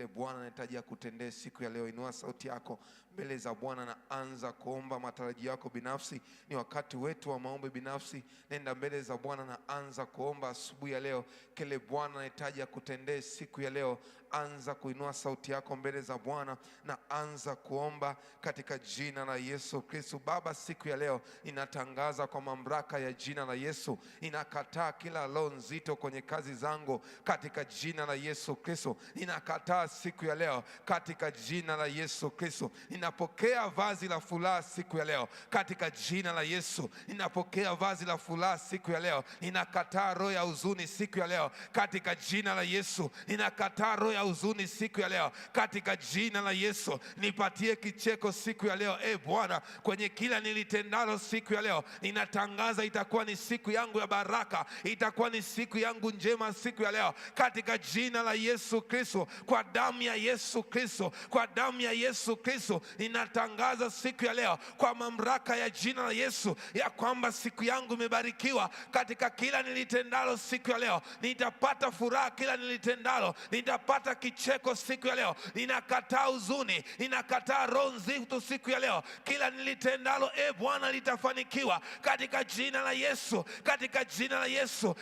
kile Bwana anahitaji akutendee siku ya leo. Inua sauti yako mbele za Bwana na anza kuomba matarajio yako binafsi. Ni wakati wetu wa maombi binafsi. Nenda mbele za Bwana na anza kuomba asubuhi ya leo kile Bwana anahitaji akutendee siku ya leo. Anza kuinua sauti yako mbele za Bwana na anza kuomba katika jina la Yesu Kristo. Baba, siku ya leo inatangaza kwa mamlaka ya jina la Yesu, inakataa kila roho nzito kwenye kazi zangu katika jina la Yesu Kristo. Ninakataa siku ya leo katika jina la Yesu Kristo. Ninapokea vazi la furaha siku ya leo katika jina la Yesu. Ninapokea vazi la furaha siku ya leo. Ninakataa roho ya huzuni siku ya leo katika jina la Yesu. Ninakataa roho ya huzuni siku ya leo katika jina la Yesu. Nipatie kicheko siku ya leo Bwana, kwenye kila nilitendalo siku ya leo. Ninatangaza itakuwa ni siku yangu ya baraka, itakuwa ni siku yangu njema siku ya leo katika jina la Yesu Kristo. Kwa damu ya Yesu Kristo, kwa damu ya Yesu Kristo, ninatangaza siku ya leo kwa mamlaka ya jina la Yesu ya kwamba siku yangu imebarikiwa katika kila nilitendalo siku ya leo. Nitapata furaha kila nilitendalo, nitapata kicheko siku ya leo. Ninakataa huzuni, ninakataa roho nzito siku ya leo. Kila nilitendalo Bwana litafanikiwa katika jina la Yesu, katika jina la Yesu.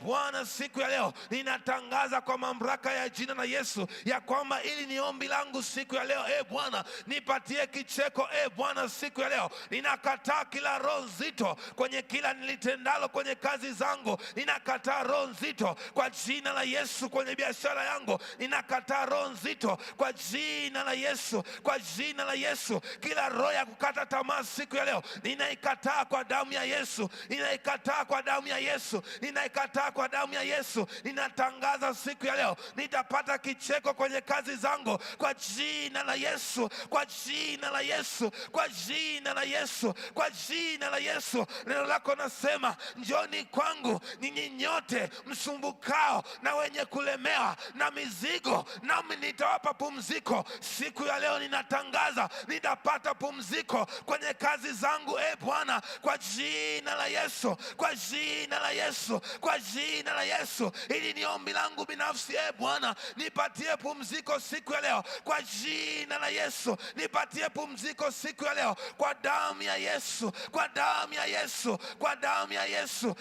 Bwana, siku ya leo ninatangaza kwa mamlaka ya jina la Yesu ya kwamba ili ni ombi langu siku ya leo Bwana, nipatie kicheko Bwana siku ya leo. Ninakataa kila roho nzito kwenye kila nilitendalo kwenye kazi zangu. Ninakataa roho nzito kwa jina la Yesu kwenye biashara yangu. Ninakataa roho nzito kwa jina la Yesu, kwa jina la Yesu. Kila roho ya kukata tamaa siku ya leo ninaikataa kwa damu ya Yesu, ninaikataa kwa damu ya Yesu, ninaikataa kwa damu ya Yesu. Ninatangaza siku ya leo nitapata kicheko kwenye kazi zangu kwa jina la Yesu, kwa jina la Yesu, kwa jina la Yesu, kwa jina la Yesu. Neno lako nasema, njoni kwangu ninyi nyote msumbukao na wenye kulemewa na mizigo, nami nitawapa pumziko. Siku ya leo ninatangaza nitapata pumziko kwenye kazi zangu Bwana, kwa jina la Yesu, kwa jina la Yesu, kwa jina la Yesu. Ili ni ombi langu binafsi Bwana, nipatie pumziko siku ya leo kwa jina la Yesu. Nipatie pumziko siku ya leo kwa damu ya Yesu, kwa damu ya Yesu, kwa damu ya Yesu.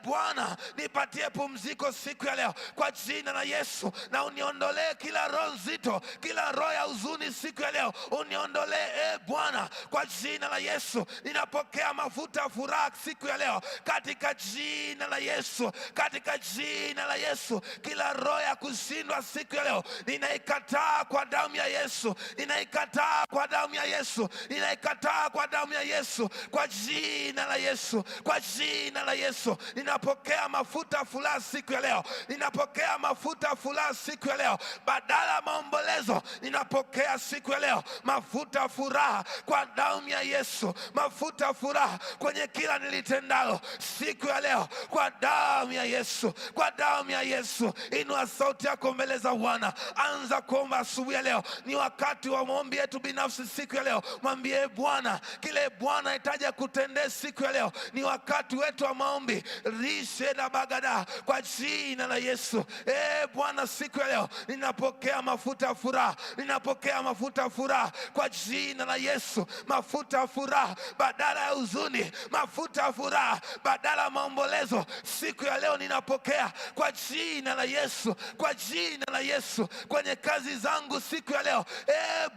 Bwana, nipatie pumziko siku ya leo kwa jina la Yesu, na uniondolee kila roho nzito, kila roho ya huzuni siku ya leo uniondolee Bwana, kwa jina la Yesu. Ninapokea mafuta ya furaha siku ya leo katika jina la Yesu, katika jina la Yesu. Kila roho ya kushindwa siku ya leo ninaikataa kwa damu ya Yesu, ninaikataa kwa damu ya Yesu, ninaikataa kwa damu ya Yesu, kwa jina la Yesu, kwa jina la Yesu. Ninapokea mafuta ya furaha siku ya leo, ninapokea mafuta ya furaha siku ya leo. Badala ya maombolezo ninapokea siku ya leo mafuta ya furaha kwa damu ya Yesu, mafuta ya furaha kwenye kila nilitendalo siku ya leo kwa damu ya Yesu, kwa damu ya Yesu. Inua sauti yako mbele za Bwana, anza kuomba asubuhi ya leo. Ni wakati wa maombi yetu binafsi siku ya leo. Mwambie Bwana kile Bwana anahitaji kutendea siku ya leo. Ni wakati wetu wa maombi. Rishe na bagada kwa jina la Yesu. Bwana, siku ya leo ninapokea mafuta ya furaha, ninapokea mafuta ya furaha kwa jina la Yesu. Mafuta ya furaha badala ya huzuni, mafuta ya furaha badala ya maombolezo. Siku ya leo ninapokea kwa jina la Yesu, kwa jina la Yesu. Kwenye kazi zangu siku ya leo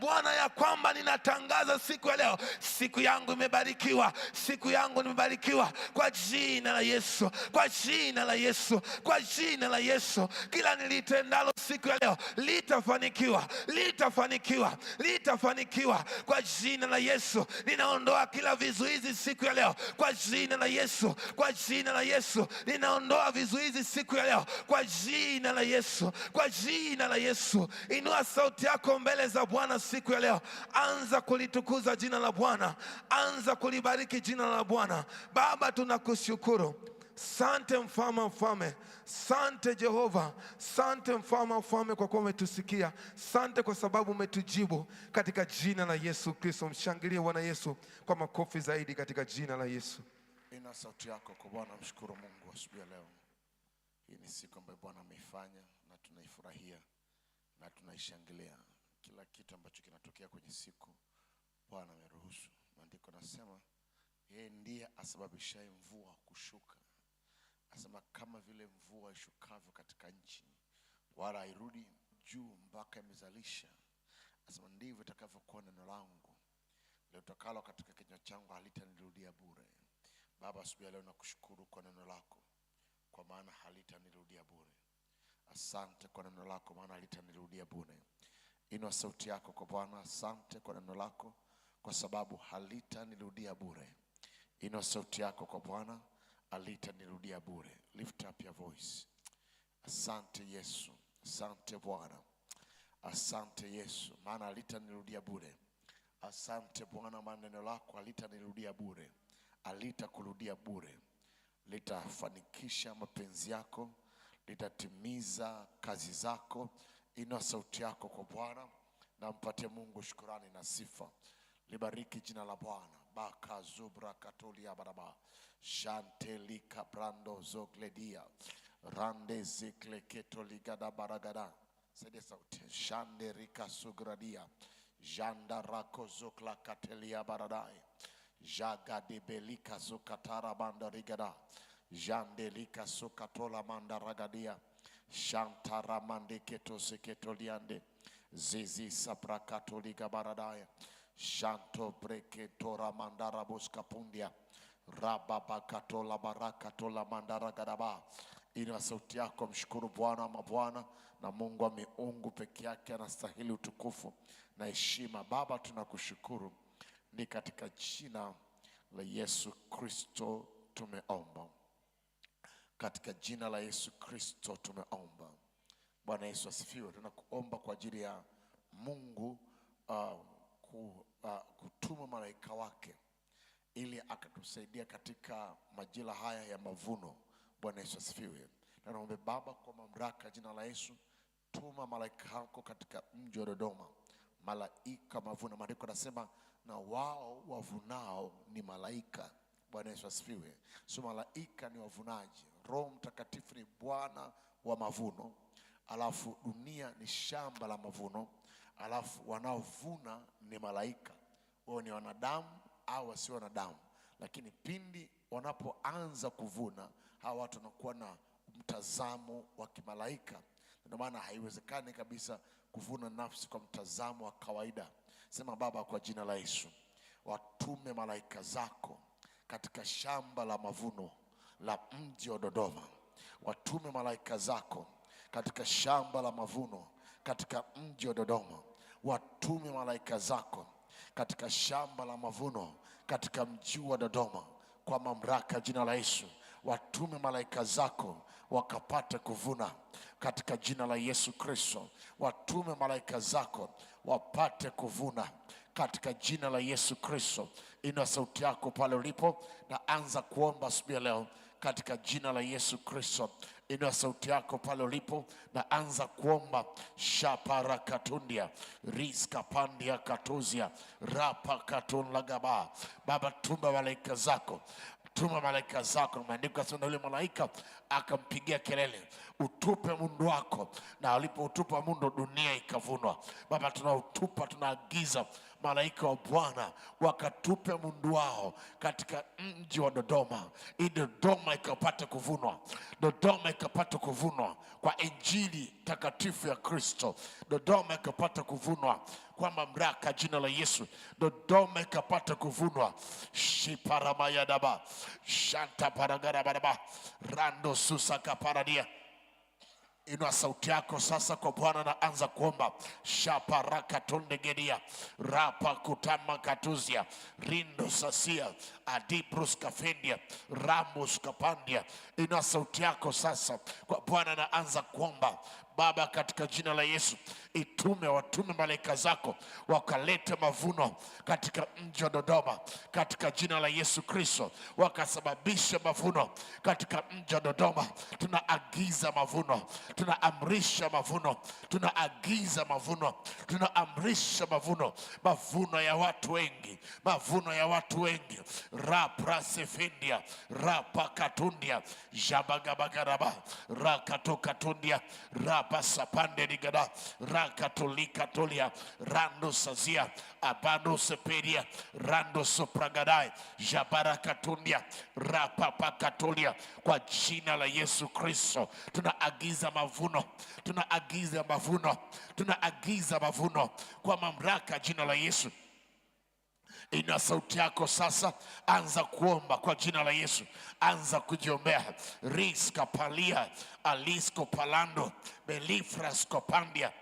Bwana, ya kwamba ninatangaza siku ya leo siku yangu imebarikiwa, siku yangu nimebarikiwa kwa jina la Yesu, kwa jina la Yesu, kwa jina la Yesu. Kila nilitendalo siku ya leo litafanikiwa, litafanikiwa, litafanikiwa kwa jina la Yesu. Ninaondoa kila vizuizi siku ya leo kwa jina la Yesu, kwa jina la Yesu. Ninaondoa vizuizi siku ya leo kwa jina la Yesu, kwa jina la Yesu. Inua sauti yako mbele za Bwana siku ya leo, anza kulitukuza jina la Bwana, anza kulibariki jina la Bwana. Baba, tunakushukuru. Sante mfalme, mfalme. Sante Jehova, sante mfalme, mfalme, kwa kuwa umetusikia. Sante kwa sababu umetujibu katika jina la Yesu Kristo. Mshangilie Bwana Yesu kwa makofi zaidi katika jina la Yesu. Ina sauti yako kwa Bwana, mshukuru Mungu asubuhi ya leo. Hii ni siku ambayo Bwana ameifanya na tunaifurahia, na tunaishangilia kila kitu ambacho kinatokea kwenye siku. Bwana ameruhusu. Maandiko nasema yeye ndiye asababishaye mvua kushuka. Asema kama vile mvua ishukavyo katika nchi, wala hairudi juu mpaka imezalisha. Asema ndivyo itakavyokuwa neno langu litakalo katika kinywa changu, halitanirudia bure. Baba, asubuhi ya leo nakushukuru kwa neno lako, kwa maana halitanirudia bure. Asante kwa neno lako, maana halitanirudia bure. Inua sauti yako kwa Bwana. Asante kwa neno lako, kwa sababu halitanirudia bure. Inua sauti yako kwa Bwana. Halitanirudia bure. Lift up your voice. Asante Yesu, asante Bwana, asante Yesu, maana halitanirudia bure. Asante Bwana, maana neno lako halitanirudia bure, halitakurudia bure. Litafanikisha mapenzi yako, litatimiza kazi zako. Inua sauti yako kwa Bwana na mpatie Mungu shukrani na sifa. Libariki jina la Bwana. Baka zubra katolia baraba shantelika brando zogledia rande zikle ketoligada baragada. Saidia sauti. Shanderika sugradia janda rako zokla katelia baradai jagade belika zukatara bandarigada jandelika sukatola mandaragadia shantara mandiketo seketoliande zizi saprakatoliga baradaya shanto breketora mandara buskapundia rababakatola barakatola mandaragadaba. Ina sauti yako, mshukuru Bwana mabwana na Mungu wa miungu peke yake anastahili utukufu na heshima. Baba, tunakushukuru, ni katika jina la Yesu Kristo tumeomba. Katika jina la Yesu Kristo tumeomba. Bwana Yesu asifiwe. Tunakuomba kwa ajili ya Mungu kutuma malaika wake ili akatusaidia katika majira haya ya mavuno. Bwana Yesu asifiwe. Na naomba Baba, kwa mamlaka jina la Yesu, tuma malaika wako katika mji wa Dodoma. Malaika mavuno, maandiko nasema na wao wavunao ni malaika. Bwana Yesu asifiwe. So malaika ni wavunaji. Roho Mtakatifu ni Bwana wa mavuno. Alafu dunia ni shamba la mavuno. Alafu wanaovuna ni malaika. Wao ni wanadamu au wasio wanadamu. Lakini pindi wanapoanza kuvuna, hawa watu wanakuwa na mtazamo wa kimalaika. Ndio maana haiwezekani kabisa kuvuna nafsi kwa mtazamo wa kawaida. Sema Baba, kwa jina la Yesu, watume malaika zako katika shamba la mavuno la mji wa Dodoma. Watume malaika zako katika shamba la mavuno katika mji wa Dodoma. Watume malaika zako katika shamba la mavuno katika mji wa Dodoma. Kwa mamlaka jina la Yesu, watume malaika zako wakapate kuvuna katika jina la Yesu Kristo. Watume malaika zako wapate kuvuna katika jina la Yesu Kristo. Inua sauti yako pale ulipo na anza kuomba asubuhi leo katika jina la Yesu Kristo. Inua sauti yako pale ulipo na anza kuomba. Shapara katundia riska pandia katuzia rapa katun lagaba. Baba, tuma malaika zako, tuma malaika zako. Maandiko yanasema yule malaika akampigia kelele, utupe mundu wako, na alipoutupa mundu dunia ikavunwa. Baba, tunautupa, tunaagiza malaika wa Bwana wakatupe mundu wao katika mji wa Dodoma. Ili Dodoma ikapate kuvunwa. Dodoma ikapate kuvunwa kwa injili takatifu ya Kristo. Dodoma ikapate kuvunwa kwa mamlaka jina la Yesu. Dodoma ikapate kuvunwa. Shiparamayadaba shanta paragarabaraba rando susaka paradia. Inua sauti yako sasa kwa Bwana na anza kuomba. Shaparaka tondegedia rapa kutama katuzia rindo sasia adibrus kafendia rambus kapandia. Inua sauti yako sasa kwa Bwana na anza kuomba. Baba, katika jina la Yesu, watume malaika zako wakalete mavuno katika mji wa Dodoma. Katika jina la Yesu Kristo, wakasababisha mavuno katika mji wa Dodoma. Tunaagiza mavuno, tunaamrisha mavuno, tunaagiza mavuno, tunaamrisha mavuno, mavuno ya watu wengi, mavuno ya watu wengi. Raprasefendia, rapakatundia, jabagabagaraba, rakatokatundia, rapasapande ligada, rakatolika tolia, rando sazia, abado seperia, rando sopragadai, jabarakatundia, rapapakatolia. Kwa jina la Yesu Kristo tunaagiza mavuno, tunaagiza mavuno, tunaagiza mavuno kwa mamlaka jina la Yesu. Ina sauti yako sasa, anza kuomba kwa jina la Yesu, anza kujiombea. Riska palia, alisko palando, belifrasko pandia.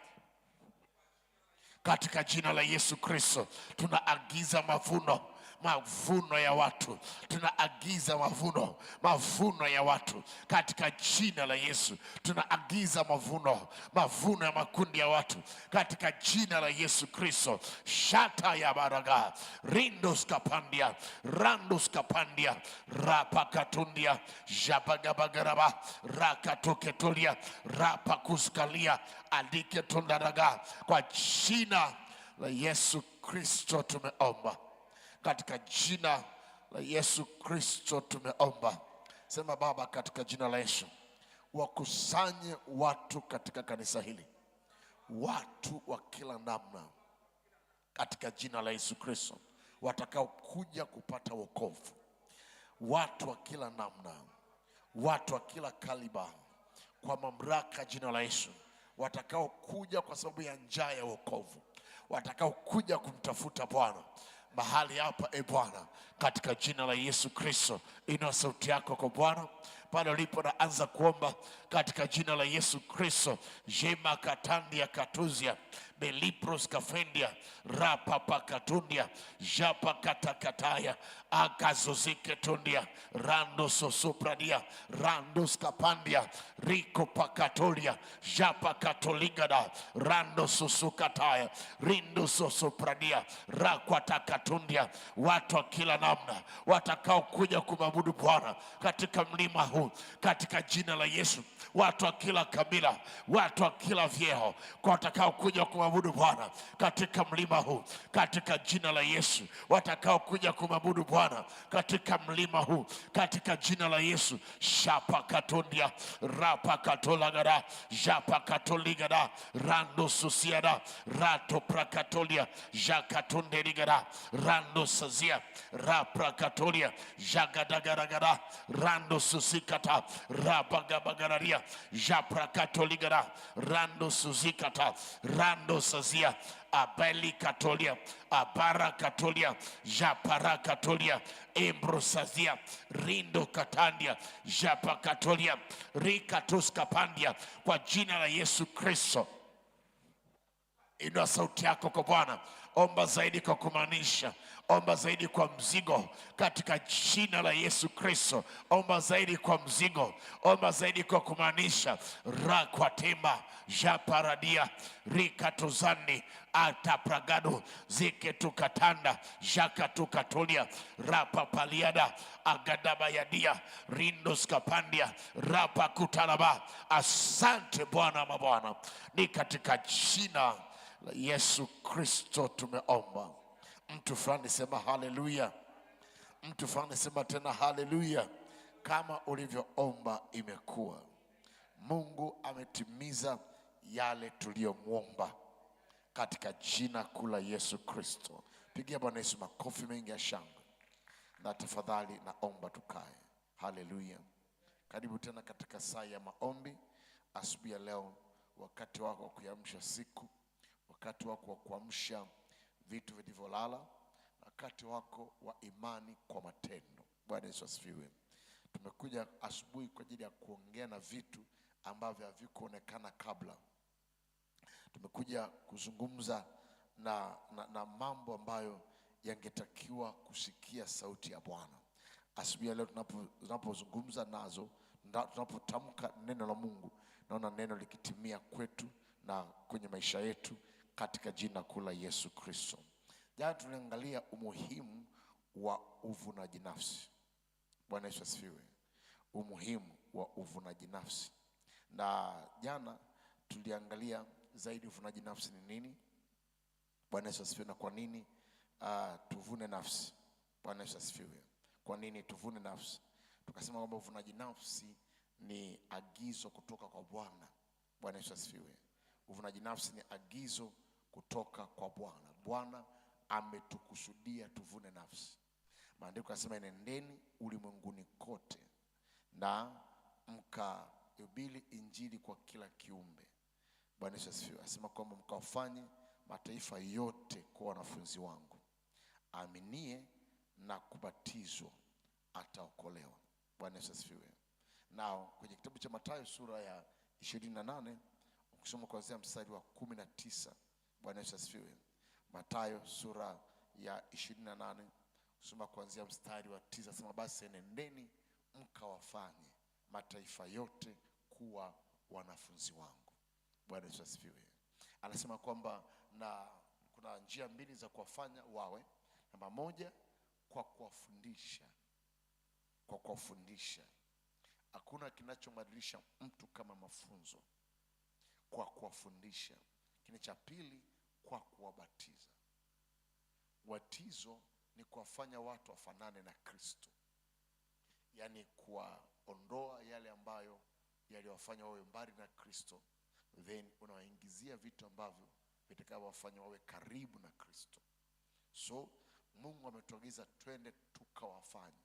Katika jina la Yesu Kristo tunaagiza mavuno, mavuno ya watu, tunaagiza mavuno, mavuno ya watu katika jina la Yesu. Tunaagiza mavuno, mavuno ya makundi ya watu katika jina la Yesu Kristo. Shata ya baraga, rindos kapandia, randos kapandia, rapakatundia, jabagabagaraba, rakatoketulia, rapakuskalia, adiketundaraga. Kwa jina la Yesu Kristo tumeomba. Katika jina la Yesu Kristo tumeomba. Sema Baba, katika jina la Yesu, wakusanye watu katika kanisa hili, watu wa kila namna, katika jina la Yesu Kristo, watakao kuja kupata wokovu, watu wa kila namna, watu wa kila kaliba, kwa mamlaka jina la Yesu, watakao kuja kwa sababu ya njaa ya wokovu, watakao kuja kumtafuta Bwana mahali hapa. Bwana, katika jina la Yesu Kristo, inua sauti yako kwa Bwana pale ulipo na anza kuomba katika jina la Yesu Kristo. Jema katandia katuzia, belipros kafendia, rapa pakatundia, japa katakataya, akazozike tundia, rando sosopradia, rando skapandia, riko pakatolia, japa katoligada, rando sosukataya, rindo sosopradia, rakwa takatundia. Watu wa kila namna watakao kuja kumwabudu Bwana katika mlima huu katika jina la Yesu, watu wa kila kabila, watu wa kila vyeo, kwa watakao kuja kumwabudu Bwana katika mlima huu katika jina la Yesu, watakao kuja kumwabudu Bwana katika mlima huu katika jina la Yesu. Shapa katondia, rapa katolagada, japa katoligada, rando susiada, rato prakatolia, jakatondeligada, rando sazia, raprakatolia, jagadagaragada, rando susikata, rapagabagararia, japrakatoligada, rando susikata, rando sazia, abeli katolia, abara katolia, japara katolia, embrosazia, rindo katandia, japa katolia, rikatos kapandia. Kwa jina la Yesu Kristo, inua sauti yako kwa Bwana, omba zaidi kwa kumaanisha, omba zaidi kwa mzigo katika jina la Yesu Kristo. Omba zaidi kwa mzigo, omba zaidi kwa kumaanisha. Rakwa temba, japaradia, rikatozani, atapragado, ziketukatanda, jakatukatolia, rapapaliada, agadabayadia, rindoskapandia, rapakutalaba. Asante Bwana mabwana, ni katika jina la Yesu Kristo tumeomba. Mtu fulani sema haleluya. Mtu fulani sema tena haleluya. Kama ulivyoomba imekuwa. Mungu ametimiza yale tuliyomwomba katika jina kuu la Yesu Kristo. Pigia Bwana Yesu makofi mengi ya shangwe. Na tafadhali naomba tukae. Haleluya. Karibu tena katika saa ya maombi asubuhi ya leo. Wakati wako wa kuamsha siku, wakati wako wa kuamsha vitu vilivyolala, wakati wako wa imani kwa matendo. Bwana Yesu asifiwe. Tumekuja asubuhi kwa ajili ya kuongea na vitu ambavyo havikuonekana kabla. Tumekuja kuzungumza na mambo ambayo yangetakiwa kusikia sauti ya Bwana. Asubuhi leo tunapozungumza nazo, tunapotamka neno la Mungu, naona neno likitimia kwetu na kwenye maisha yetu katika jina kuu la Yesu Kristo. Jana tuliangalia umuhimu wa uvunaji nafsi. Bwana Yesu asifiwe. Umuhimu wa uvunaji nafsi. Na jana tuliangalia zaidi uvunaji nafsi ni nini, Bwana Yesu asifiwe. Na kwa nini tuvune nafsi? Bwana Yesu asifiwe. Kwa nini tuvune nafsi? Tukasema kwamba uvunaji nafsi ni agizo kutoka kwa Bwana. Bwana Yesu asifiwe. Uvunaji nafsi ni agizo kutoka kwa Bwana. Bwana ametukusudia tuvune nafsi. Maandiko yanasema nendeni ulimwenguni kote na mkahubiri injili kwa kila kiumbe. Bwana Yesu asifiwe. Anasema kwamba mkawafanye mataifa yote kuwa wanafunzi wangu. Aaminie na kubatizwa ataokolewa. Bwana Yesu asifiwe. Na kwenye kitabu cha Mathayo sura ya 28 ukisoma kuanzia mstari wa 19, Bwana Yesu asifiwe. Mathayo sura ya 28 ukisoma kuanzia mstari wa 9, sema basi nendeni mkawafanye mataifa yote kuwa wanafunzi wangu. Bwana Yesu asifiwe. Anasema kwamba na kuna njia mbili za kuwafanya wawe. Namba moja, kwa kuwafundisha. Kwa kuwafundisha. Hakuna kinachobadilisha mtu kama mafunzo. Kwa kuwafundisha. Kile cha pili, kwa kuwabatiza. Watizo ni kuwafanya watu wafanane na Kristo. Yaani kuwaondoa yale ambayo yaliwafanya wawe mbali na Kristo, then unawaingizia vitu ambavyo vitakavyowafanya wawe karibu na Kristo. So Mungu ametuagiza twende tukawafanye.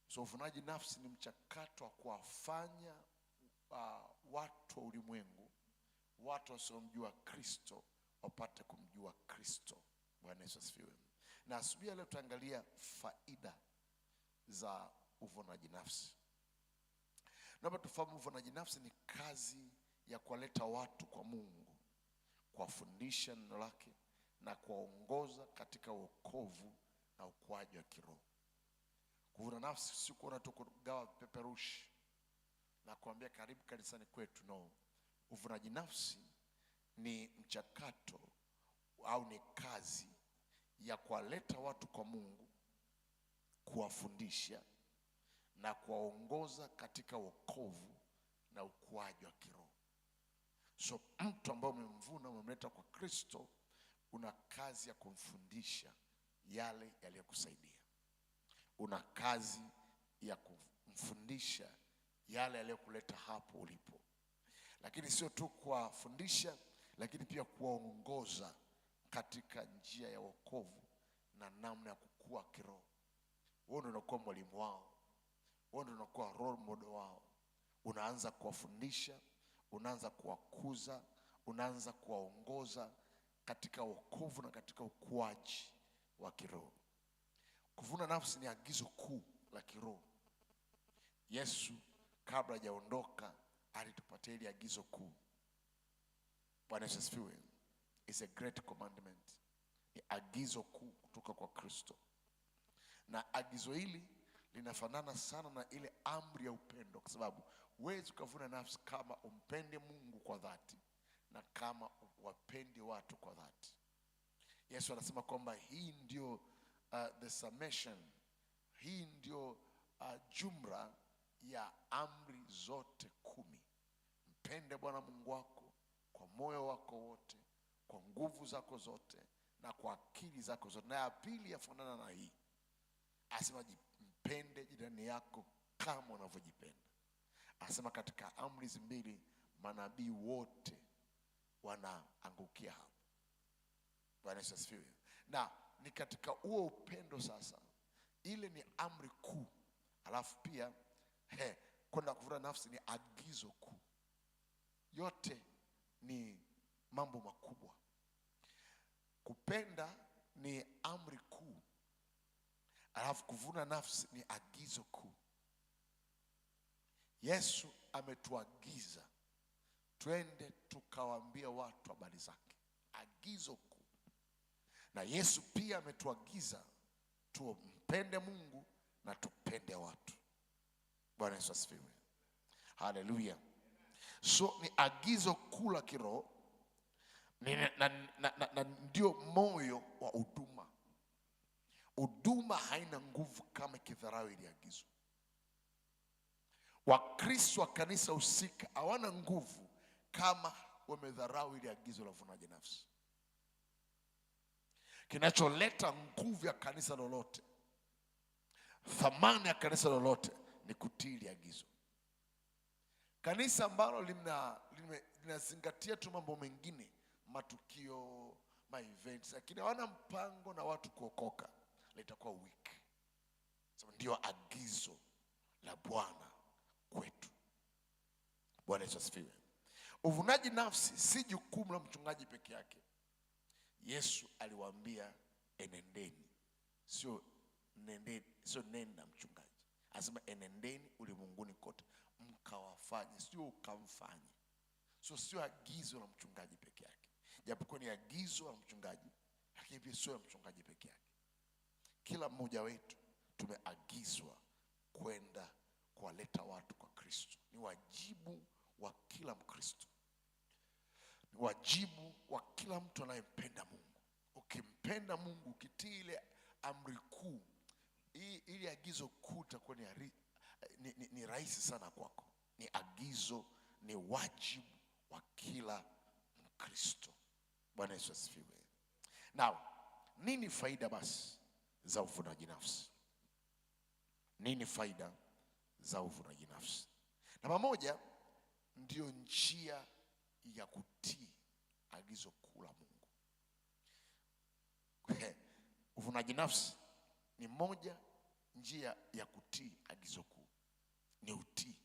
So uvunaji nafsi ni mchakato wa kuwafanya watu wa ulimwengu, watu wasiomjua Kristo wapate kumjua Kristo. Bwana Yesu asifiwe. Na asubuhi leo tutaangalia faida za uvunaji nafsi. Naomba tufahamu uvunaji nafsi ni kazi ya kuwaleta watu kwa Mungu, kuwafundisha neno lake na kuwaongoza katika wokovu na ukuaji wa kiroho. Kuvuna nafsi si kuona tu kugawa peperushi na kuambia karibu kanisani kwetu. No. Uvunaji nafsi ni mchakato au ni kazi ya kuwaleta watu kwa Mungu, kuwafundisha na kuwaongoza katika wokovu na ukuaji wa kiroho. So mtu ambaye umemvuna, umemleta kwa Kristo, una kazi ya kumfundisha yale yaliyokusaidia. Una kazi ya kumfundisha yale yaliyokuleta hapo ulipo. Lakini sio tu kuwafundisha, lakini pia kuwaongoza katika njia ya wokovu na namna ya kukua kiroho. Wewe ndio unakuwa mwalimu wao. Wewe ndio unakuwa role model wao. Unaanza kuwafundisha, unaanza kuwakuza, unaanza kuwaongoza katika wokovu na katika ukuaji wa kiroho. Kuvuna nafsi ni agizo kuu la kiroho. Yesu kabla hajaondoka alitupatia ile agizo kuu. Bwana Yesu asifiwe. It's a great commandment. Ni agizo kuu kutoka kwa Kristo. Na agizo hili linafanana sana na ile amri ya upendo, kwa sababu huwezi kuvuna nafsi kama umpende Mungu kwa dhati na kama wapende watu kwa dhati. Yesu anasema kwamba hii ndio the summation, hii ndio jumla ya amri zote 10. Mpende Bwana Mungu wako kwa moyo wako wote, kwa nguvu zako zote na kwa akili zako zote. Na ya pili yafanana na hii, asema mpende jirani yako kama unavyojipenda. Asema katika amri hizi mbili manabii wote wanaangukia hapo. Bwana Yesu asifiwe. Na ni katika huo upendo sasa, ile ni amri kuu. Alafu pia kwenda kuvuna nafsi ni agizo kuu. Yote ni mambo makubwa. Kupenda ni amri kuu, alafu kuvuna nafsi ni agizo kuu. Yesu ametuagiza twende tukawaambia watu habari zake, agizo kuu. Na Yesu pia ametuagiza tumpende Mungu na tupende watu. Bwana Yesu asifiwe. Haleluya. So ni agizo kuu la kiroho, na ndio moyo wa huduma. Huduma haina nguvu kama ikidharau ili agizo. Wakristo wa kanisa husika hawana nguvu kama wamedharau ili agizo la uvunaji nafsi. Kinacholeta nguvu ya kanisa lolote, thamani ya kanisa lolote, ni kutii ile agizo. Kanisa ambalo linazingatia tu mambo mengine, matukio, events, lakini hawana mpango na watu kuokoka, litakuwa weak. So ndio agizo la Bwana kwetu. Bwana Yesu asifiwe. Uvunaji nafsi si jukumu la mchungaji peke yake. Yesu aliwaambia enendeni, sio nenda mchungaji. Anasema enendeni ulimwenguni kote mkawafanye, sio ukamfanye. Sio agizo la mchungaji peke yake. Japokuwa ni agizo la mchungaji, lakini pia sio mchungaji peke yake. Kila mmoja wetu tumeagizwa kwenda kuwaleta watu kwa Kristo. Ni wajibu wa kila Mkristo. Ni wajibu wa kila mtu anayempenda Mungu. Ukimpenda Mungu, ukitii ile amri kuu, ili agizo kuu, itakuwa ni rahisi sana kwako. Ni agizo, ni wajibu wa kila Mkristo. Bwana Yesu asifiwe. Now, nini faida basi za uvunaji nafsi? Nini faida za uvunaji nafsi? Namba moja, ndio njia ya kutii agizo kuu la Mungu. Uvunaji nafsi ni moja njia ya kutii agizo kuu, ni utii.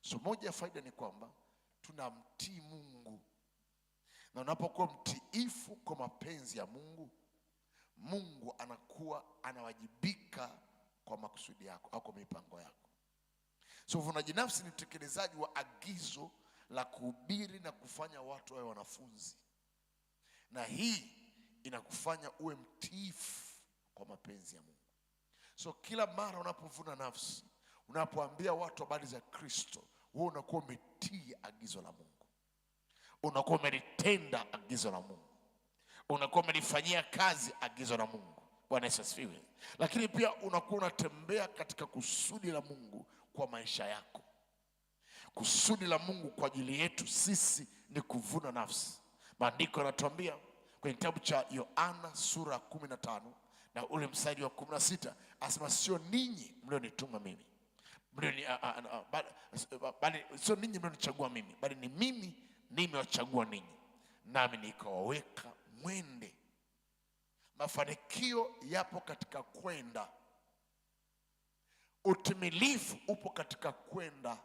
So moja ya faida ni kwamba tunamtii Mungu, na unapokuwa mtiifu kwa mapenzi ya Mungu, Mungu anakuwa anawajibika kwa makusudi yako au kwa mipango yako. So uvunaji nafsi ni utekelezaji wa agizo la kuhubiri na kufanya watu wawe wanafunzi, na hii inakufanya uwe mtiifu kwa mapenzi ya Mungu. So kila mara unapovuna nafsi, unapoambia watu habari za Kristo, wewe unakuwa umetii agizo la Mungu, unakuwa umelitenda agizo la Mungu, unakuwa umelifanyia kazi agizo la Mungu. Bwana Yesu asifiwe. Lakini pia unakuwa unatembea katika kusudi la Mungu kwa maisha yako. Kusudi la Mungu kwa ajili yetu sisi ni kuvuna nafsi. Maandiko yanatuambia kwenye kitabu cha Yohana sura 15 na ule mstari wa 16, asema sio ninyi mlionituma mimi, sio ninyi mlionichagua mimi, bali ni mimi nimewachagua ninyi, nami nikawaweka mwende. Mafanikio yapo katika kwenda. Utimilifu upo katika kwenda.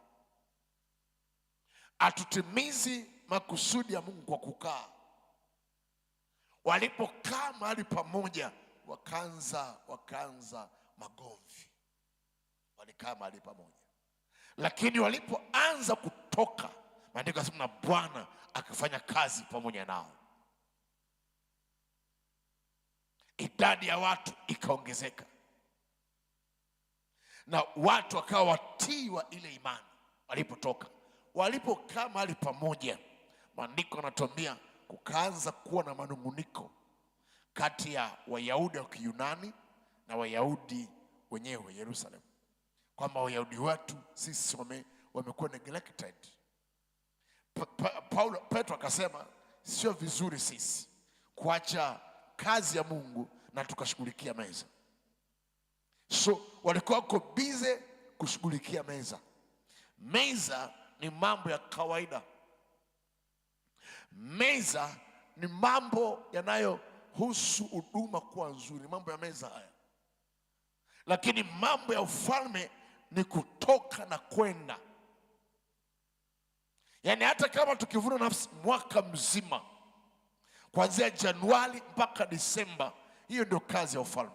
Atutimizi makusudi ya Mungu kwa kukaa. Walipokaa mahali pamoja, wakaanza magomvi. Walikaa mahali pamoja, lakini walipoanza kutoka, maandiko yanasema na Bwana akafanya kazi pamoja nao. Idadi ya watu ikaongezeka, na watu wakawa watii wa ile imani walipotoka. Walipokaa mahali pamoja, maandiko yanatuambia kukaanza kuwa na manunguniko kati ya Wayahudi wa Kiyunani na Wayahudi wenyewe wa Yerusalemu, kwamba Wayahudi wetu sisi wamekuwa neglected. Petro akasema sio vizuri sisi kuacha kazi ya Mungu na tukashughulikia meza. So walikuwa wako busy kushughulikia meza. Meza ni mambo ya kawaida. Meza ni mambo yanayohusu huduma kuwa nzuri, mambo ya meza haya. Lakini mambo ya ufalme ni kutoka na kwenda. Yaani hata kama tukivuna nafsi mwaka mzima, kuanzia Januari mpaka Disemba, hiyo ndio kazi ya ufalme.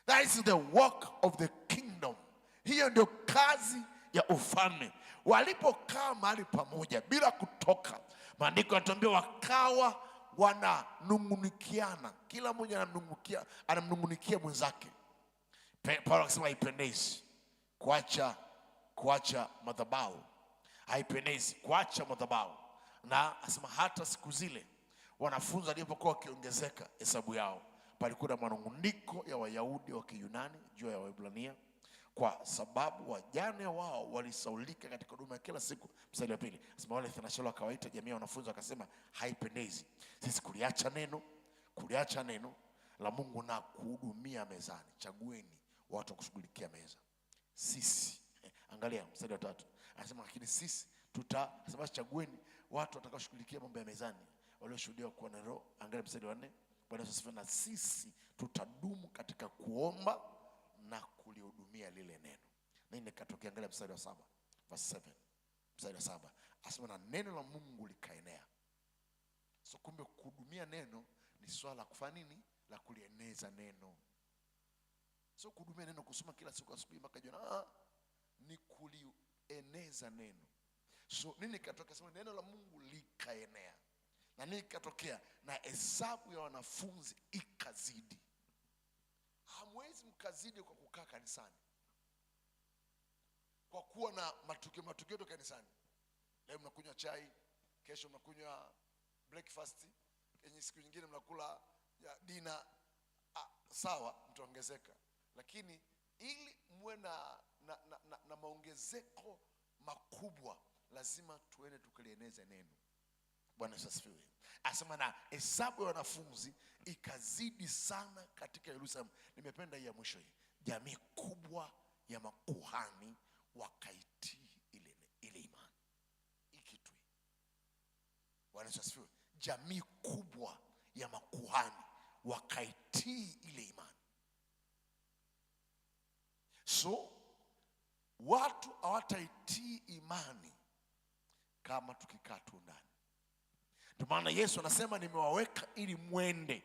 That is the work of the kingdom. Hiyo ndio kazi ya ufalme. Walipokaa mahali pamoja bila kutoka, maandiko yanatuambia wakawa wananungunikiana. Kila mmoja anamnungunikia mwenzake. Paulo akasema haipendezi kuacha madhabahu. Haipendezi kuacha madhabahu. Na asema hata siku zile wanafunzi walipokuwa wakiongezeka hesabu yao, palikuwa na manunguniko ya Wayahudi wa Kiyunani juu ya Waebrania, kwa sababu wajane wao walisaulika katika huduma ya kila siku. Mstari wa 2, asema wale thenashara wakawaita jamii ya wanafunzi wakasema haipendezi sisi kuliacha neno kuliacha neno la Mungu na kuhudumia mezani. Chagueni watu wa kushughulikia meza. Sisi, angalia mstari wa 3. Anasema lakini sisi tutasema chagueni watu watakaoshughulikia mambo ya mezani, walioshuhudia kuwa na Roho. Angalia mstari wa 4. Bwana Yesu asifiwe. Na sisi tutadumu katika kuomba na kulihudumia lile neno. Nini ikatokea? Angalia mstari wa 7, verse 7. Mstari wa 7 asema na neno la Mungu likaenea. So kumbe kuhudumia neno ni swala la kufanya nini? La kulieneza neno. So kuhudumia neno kusoma kila siku asubuhi mpaka jioni, ni kulieneza neno. So nini ikatokea? Sema neno la Mungu likaenea. Na nini ikatokea? Na hesabu ya wanafunzi ikazidi. Hamwezi mkazidi kwa kukaa kanisani, kwa kuwa na matukio to kanisani. Leo mnakunywa chai, kesho mnakunywa breakfast, yenye siku nyingine mnakula ya dinner. Sawa, mtaongezeka, lakini ili muwe na maongezeko makubwa lazima tuende tukalieneze neno. Bwana Yesu asifiwe. Asema na hesabu ya wanafunzi ikazidi sana katika Yerusalemu. Nimependa hii ya mwisho hii. Jamii kubwa ya makuhani wakaitii ile imani. Ikitu. Bwana Yesu asifiwe. Jamii kubwa ya makuhani wakaitii ile imani. So watu hawataitii imani kama tukikaa tu ndani. Ndio maana Yesu anasema nimewaweka ili mwende.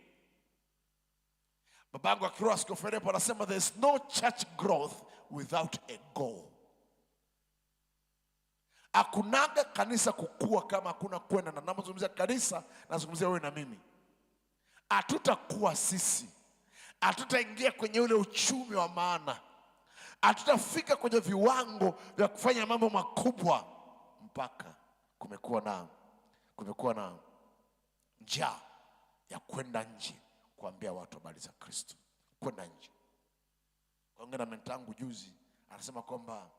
Babangu akiroa Askofu Filipo anasema there is no church growth without a goal. Hakunaga kanisa kukua kama hakuna kwenda. Na ninapozungumzia kanisa nazungumzia wewe na mimi. Hatutakuwa sisi, hatutaingia kwenye ule uchumi wa maana, hatutafika kwenye viwango vya kufanya mambo makubwa mpaka kumekuwa na njaa ya kwenda nje kuambia watu habari za Kristo. Kwenda nje. Kaongea na mentangu juzi, anasema kwamba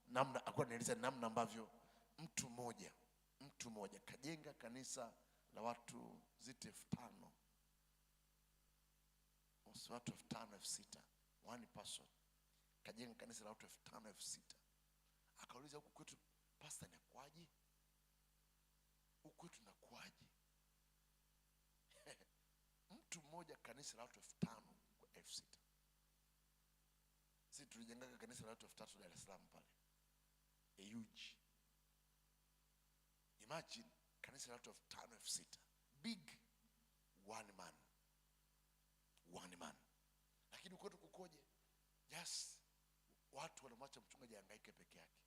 namna ambavyo mtu mmoja kajenga kanisa la watu zite 5,000. Watu 5,000, 6,000. One person kajenga kanisa la watu 5,000, 6,000. Akauliza huku kwetu pastor ni kwaje? Huku kwetu na kwaje? Mtu mmoja kanisa la watu 5,000 kwa 6,000. Sisi tulijenga kanisa la watu 3,000 Dar es Salaam pale. A huge. Imagine kanisa la watu 5,000, 6,000. Big. One man. Lakini kwetu kukoje? Yes, watu wanamwacha mchungaji hangaike peke yake.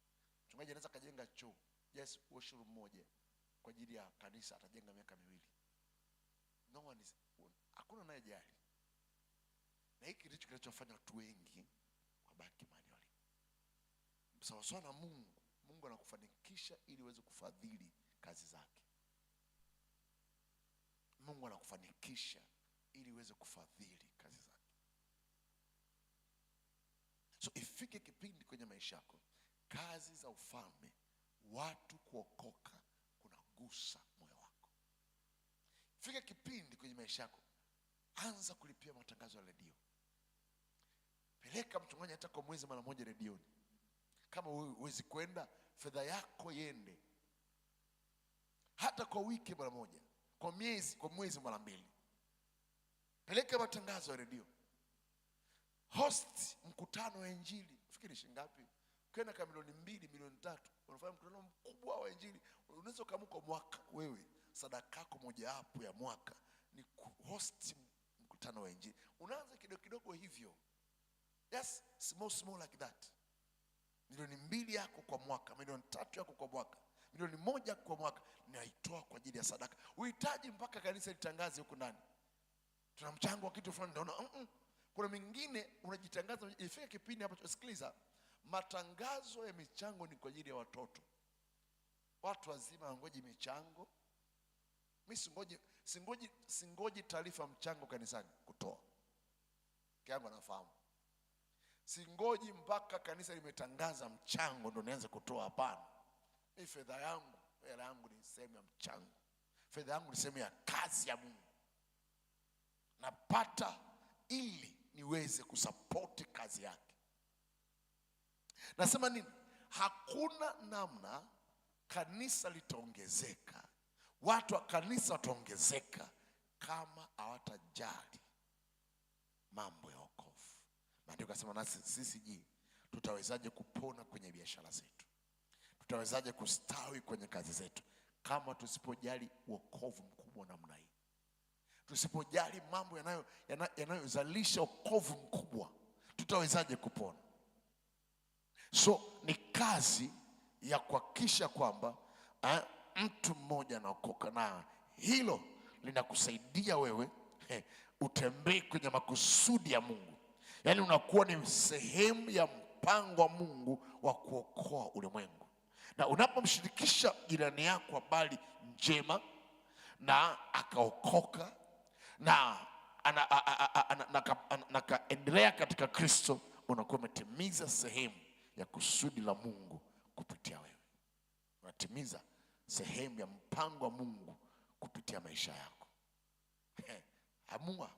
Mchungaji anaweza kajenga choo, yes, washroom moja kwa ajili ya kanisa, atajenga miaka 2. Hakuna anayejali. Na hiki ndicho kinachofanya watu wengi wabaki mahali walipo. Sawa sawa na Mungu anakufanikisha ili uweze kufadhili kazi zake. Mungu anakufanikisha ili uweze kufadhili kazi zake. So ifike kipindi kwenye maisha yako, kazi za ufalme, watu kuokoka kunagusa moyo wako. Ifike kipindi kwenye maisha yako, anza kulipia matangazo ya redio. Peleka mchungaji hata kwa mwezi mara moja redioni. Kama huwezi kwenda, fedha yako yende. Hata kwa wiki mara moja, kwa mwezi mara 2. Peleka matangazo ya redio. Host mkutano wa injili. Fikiri shingapi? Kwenda kama milioni 2, milioni 3. Unafanya mkutano mkubwa wa injili. Unaweza kama kwa mwaka wewe sadaka yako moja hapo ya mwaka ni host mkutano wa injili. Unaanza kidogo hivyo. Yes, small like that. Milioni 2 yako kwa mwaka, milioni 3 yako kwa mwaka, milioni 1 kwa mwaka naitoa kwa ajili ya sadaka. Uhitaji mpaka kanisa litangaze huko ndani tuna mchango wa kitu fulani. Ndio kuna mingine unajitangaza. Ifike kipindi hapo, sikiliza, matangazo ya michango ni kwa ajili ya watoto. Watu wazima wangoji michango. Mimi singoji taarifa mchango kanisani kutoa. Kiangu anafahamu. Singoji mpaka kanisa limetangaza mchango ndo nianze kutoa, hapana. Mimi fedha yangu ni sehemu ya mchango. Fedha yangu ni sehemu ya kazi ya Mungu. napata ili niweze kusapoti kazi yake. Nasema nini? Hakuna namna kanisa litaongezeka, watu wa kanisa wataongezeka kama hawatajali mambo ya wokovu. Maandiko yanasema nasi sisi tutawezaje kupona kwenye biashara zetu? Tutawezaje kustawi kwenye kazi zetu kama tusipojali wokovu mkubwa namna hii? Tusipojali mambo yanayozalisha wokovu mkubwa, tutawezaje kupona? So ni kazi ya kuhakikisha kwamba mtu mmoja anaokoka, na hilo linakusaidia wewe utembee kwenye makusudi ya Mungu. Yaani unakuwa ni sehemu ya mpango wa Mungu wa kuokoa ulimwengu. Na unapomshirikisha jirani yako habari njema na akaokoka na kaendelea katika Kristo, unakuwa umetimiza sehemu ya kusudi la Mungu kupitia wewe. Unatimiza sehemu ya mpango wa Mungu kupitia maisha yako. Amua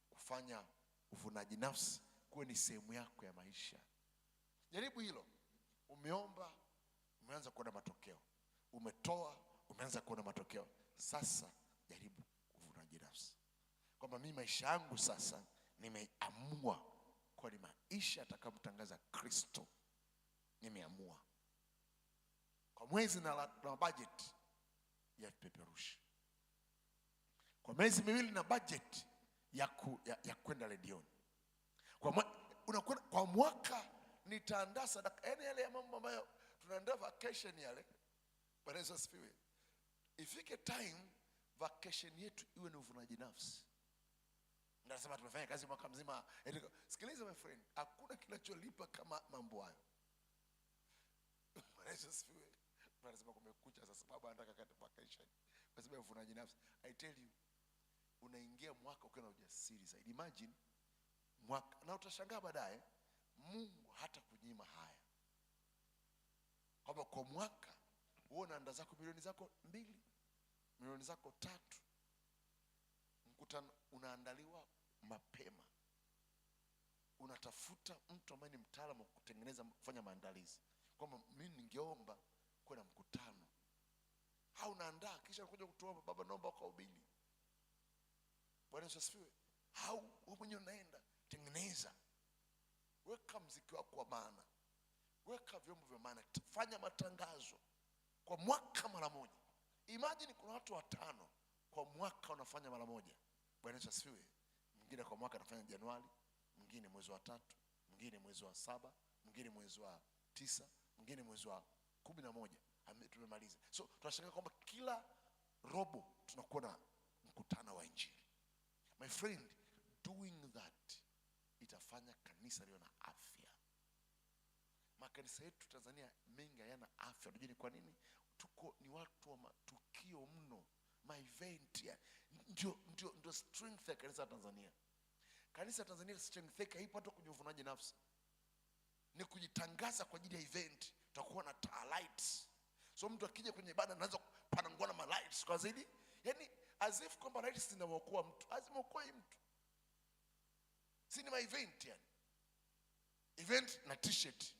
kufanya uvunaji nafsi kuwe ni sehemu yako ya maisha. Jaribu hilo. Umeomba, umeanza kuona matokeo. Umetoa, umeanza kuona matokeo. Sasa jaribu uvunaji nafsi, kwamba mimi maisha yangu sasa nimeamua kwa ni maisha atakayotangaza Kristo. Nimeamua kwa mwezi na budget ya peperushi, kwa miezi miwili na budget ya kwenda redioni, kwa mwaka nitaandaa sadaka. Yaani yale ya mambo ambayo tunaandaa vacation yale. Bwana Yesu asifiwe. Ifike time vacation yetu iwe ni uvunaji nafsi. Nasema tumefanya kazi mwaka mzima. Sikiliza my friend, hakuna kinacholipa kama mambo hayo. Bwana Yesu asifiwe. Tunasema kumekucha sasa, baba anataka kata vacation kwa sababu ya uvunaji nafsi. I tell you, unaingia mwaka ukiwa na ujasiri zaidi. Imagine mwaka, na utashangaa baadaye Mungu hata kunyima haya, kwamba kwa mwaka wewe unaandaa zako milioni zako 2, milioni zako 3. Mkutano unaandaliwa mapema, unatafuta mtu ambaye ni mtaalamu wa kutengeneza, kufanya maandalizi, kwamba mimi ningeomba kwa mkutano. Au unaandaa kisha unakuja kutuomba, baba naomba kwa ubili. Bwana Yesu asifiwe. Au wewe mwenyewe unaenda tengeneza, weka mziki wako wa maana, weka vyombo vya maana, fanya matangazo kwa mwaka mara moja. Imagine kuna watu 5 kwa mwaka wanafanya mara moja. Bwana Yesu asifiwe. Mwingine kwa mwaka anafanya Januari, mwingine mwezi wa 3, mwingine mwezi wa 7, mwingine mwezi wa 9, mwingine mwezi wa 11. Tumemaliza. So tunashangaa kwamba kila robo tunakuwa na mkutano wa Injili. My friend, doing that itafanya kanisa liwe na afya. Makanisa yetu Tanzania mengi hayana afya. Unajua ni kwa nini? Ni watu wa matukio mno, ma event ya. Ndio strength ya kanisa la Tanzania. Kanisa la Tanzania strength yake haipo hata kwenye uvunaji nafsi. Ni kujitangaza kwa ajili ya event. Tutakuwa na taa lights. So mtu akija kwenye ibada anaanza panangua na ma lights kwa zaidi. Yaani as if kwamba lights zinaokoa mtu. Hazimokoi mtu. Si ni ma event yani. Event na t-shirt.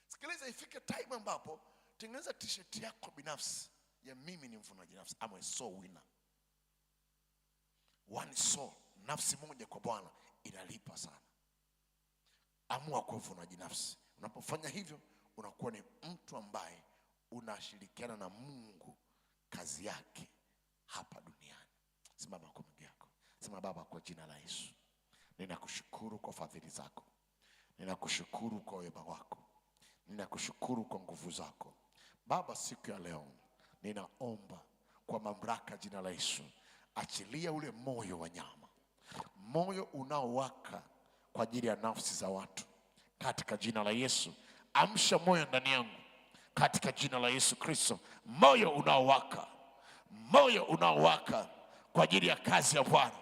Sikiliza, ifike time ambapo tengeneza t-shirt yako binafsi ya mimi ni mvunaji nafsi. I'm a soul winner. One soul, nafsi moja kwa Bwana inalipa sana. Amua kwa mvunaji nafsi. Unapofanya hivyo unakuwa ni mtu ambaye unashirikiana na Mungu kazi yake hapa duniani. Simama kwa miguu yako. Sema, Baba, kwa jina la Yesu, ninakushukuru kwa fadhili zako. Ninakushukuru kwa wema wako. Ninakushukuru kwa nguvu zako. Baba, siku ya leo ninaomba kwa mamlaka jina la Yesu, achilia ule moyo wa nyama, moyo unaowaka kwa ajili ya nafsi za watu katika jina la Yesu. Amsha moyo ndani yangu katika jina la Yesu Kristo, moyo unaowaka kwa ajili ya kazi ya Bwana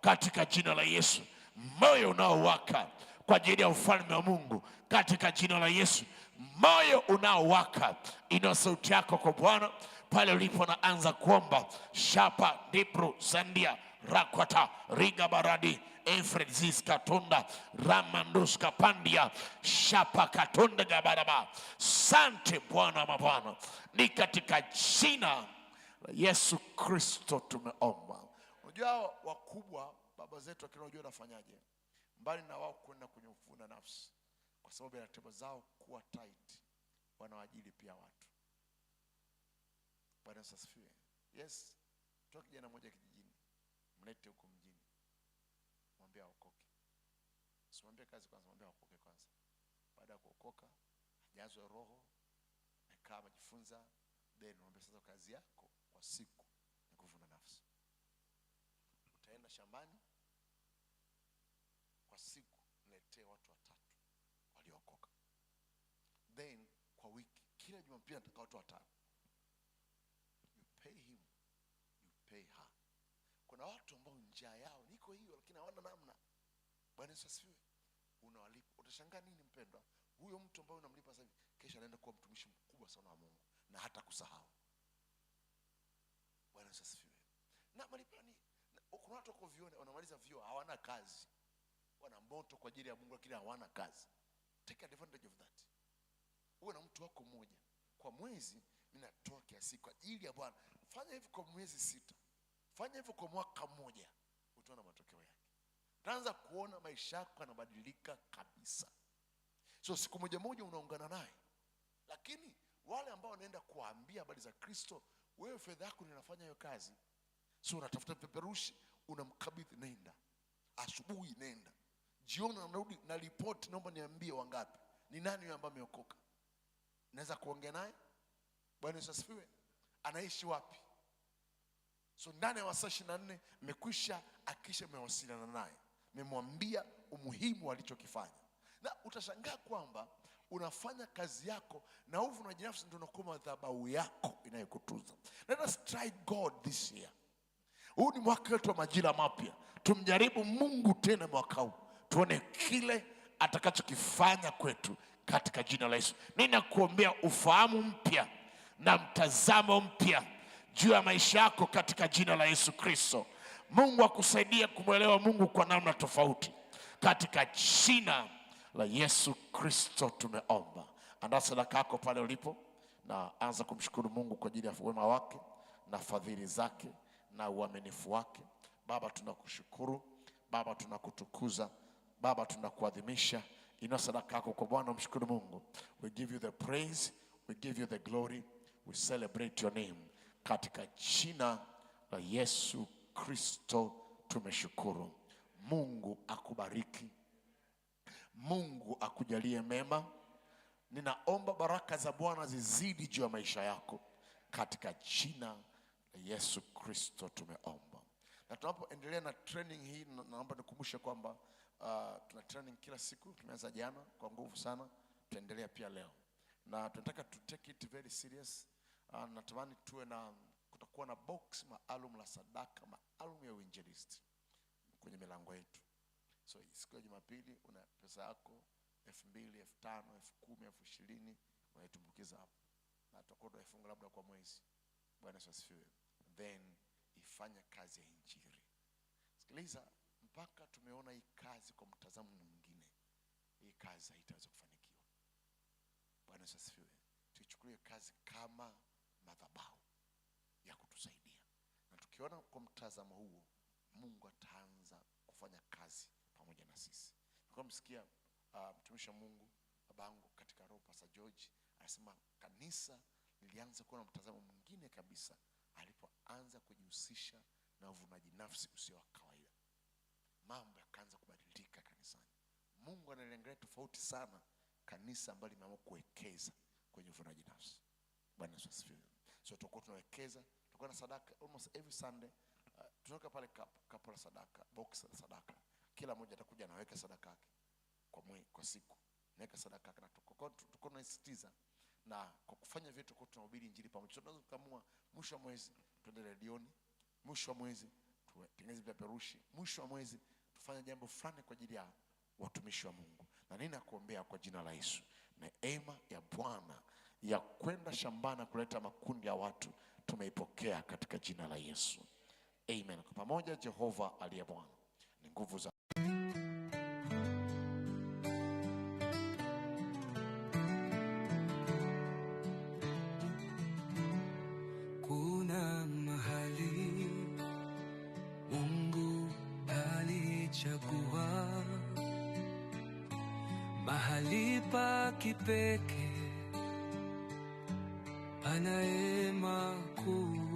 katika jina la Yesu, moyo unaowaka kwa ajili ya ufalme wa Mungu katika jina la Yesu, moyo unaowaka. Ina sauti yako kwa Bwana pale ulipo, naanza kuomba shapa dipro sandia rakwata riga baradi efreziska tunda ramanduska pandia shapa katonda gabaraba. Sante Bwana mabwana, ni katika jina la Yesu Kristo tumeomba. Unajua wakubwa baba zetu akina, unajua nafanyaje? Mbali na wao kwenda kwenye ufuna nafsi kwa sababu ya ratiba zao kuwa tight, wanawaajiri pia watu. Bwana asifiwe. Yes, toa kijana mmoja kijijini, mlete huko mjini, mwambie aokoke. Usimwambie kazi kwanza, mwambie aokoke kwanza. Baada ya kuokoka, ajazwe roho, amekaa amejifunza, then mwambie sasa kazi yako kwa siku ni kuvuna nafsi. Utaenda shambani kwa siku, niletee watu 3 waliokoka. Then kwa wiki, kila Jumapili nataka watu 5. You pay him, you pay her. Kuna watu ambao njaa yao niko hiyo, lakini hawana namna. Bwana Yesu asifiwe. Unawalipa. Utashangaa nini mpendwa? Huyo mtu ambaye unamlipa sasa hivi, kesho anaenda kuwa mtumishi mkubwa sana wa Mungu na hata kusahau. Bwana Yesu asifiwe. Na malipani, kuna watu wako vioni, wanamaliza vio, hawana kazi. Wana moto kwa ajili ya Mungu lakini hawana kazi. Take advantage of that. Uwe na mtu wako mmoja. Kwa mwezi mimi natoa kiasi kwa ajili ya Bwana. Fanya hivyo kwa mwezi 6. Fanya hivyo kwa mwaka mmoja. Utaona matokeo yake. Utaanza kuona maisha yako yanabadilika kabisa. So siku moja moja unaungana naye. Lakini wale ambao wanaenda kuambia habari za Kristo, wewe fedha yako ninafanya hiyo kazi. So unatafuta peperushi, unamkabidhi, nenda. Asubuhi nenda. Jioni unarudi na report, naomba niambie wangapi. Ni nani yule ambaye ameokoka? Naweza kuongea naye? Bwana Yesu asifiwe. Anaishi wapi? So ndani ya masaa 24 mmekwisha akisha mmewasiliana naye. Mmemwambia umuhimu alichokifanya. Na utashangaa kwamba unafanya kazi yako na uvu na jinafsi ndio unakuwa madhabahu yako inayokutunza. Let us try God this year. Huu ni mwaka wetu wa majira mapya. Tumjaribu Mungu tena mwaka huu. Tuone kile atakachokifanya kwetu katika jina la Yesu. Ninakuombea ufahamu mpya na mtazamo mpya juu ya maisha yako katika jina la Yesu Kristo. Mungu akusaidie kumwelewa Mungu kwa namna tofauti. Katika jina la Yesu Kristo tumeomba. Andaa sadaka yako pale ulipo na anza kumshukuru Mungu kwa ajili ya wema wake na fadhili zake na uaminifu wake. Baba tunakushukuru, Baba tunakutukuza, Baba tunakuadhimisha. Inua sadaka yako kwa Bwana, mshukuru Mungu. We give you the praise, we give you the glory, we celebrate your name. Katika jina la Yesu Kristo tumeshukuru. Mungu akubariki. Mungu akujalie mema. Ninaomba baraka za Bwana zizidi juu ya maisha yako. Katika jina la Yesu Kristo tumeomba. Na tunapoendelea na training hii, naomba nikumbushe kwamba tuna training kila siku. Tumeanza jana kwa nguvu sana, tuendelea pia leo. Na tunataka to take it very serious. Natamani tuwe na, kutakuwa na box maalum la sadaka maalum ya uinjilisti kwenye milango yetu. So siku ya Jumapili una pesa yako 2,000, 5,000, 10,000, 20,000 unaitumbukiza hapo. Na tutakuwa tunaifunga labda kwa mwezi. Bwana Yesu asifiwe. Then ifanye kazi ya injili. Sikiliza, mpaka tumeona hii kazi kwa mtazamo mwingine, hii kazi haitaweza kufanikiwa. Bwana Yesu asifiwe. Tuichukulie kazi kama madhabahu ya kutusaidia. Na tukiona kwa mtazamo huo, Mungu ataanza kufanya kazi pamoja na sisi. Nilikuwa msikia mtumishi wa Mungu babangu katika roho, Pastor George, anasema kanisa lilianza kuwa na mtazamo mwingine kabisa alipoanza kujihusisha na uvunaji nafsi usio wa kawaida. Mambo yakaanza kubadilika kanisani. Mungu analengelea tofauti sana kanisa ambalo limeamua kuwekeza kwenye uvunaji nafsi. Bwana Yesu asifiwe. So tutakuwa tunawekeza, tutakuwa na sadaka almost every Sunday. Tunaweka pale kapu la sadaka, box la sadaka. Kila mmoja atakuja anaweka sadaka yake kwa siku. Naweka sadaka yake na tuko tunasisitiza, na kwa kufanya vitu kwa tunahubiri injili pamoja. Tunaweza kuamua mwisho wa mwezi tuende redioni, mwisho wa mwezi tutengeneze peperushi, mwisho wa mwezi tufanye jambo fulani kwa ajili ya watumishi wa Mungu. Na ninakuombea kwa jina la Yesu, neema ya Bwana ya kwenda shambani kuleta makundi ya watu tumeipokea katika jina la Yesu. Amen. Kwa pamoja, Jehova aliye Bwana ni nguvu za kuna mahali Mungu alichagua, mahali pa kipekee, ana neema kuu.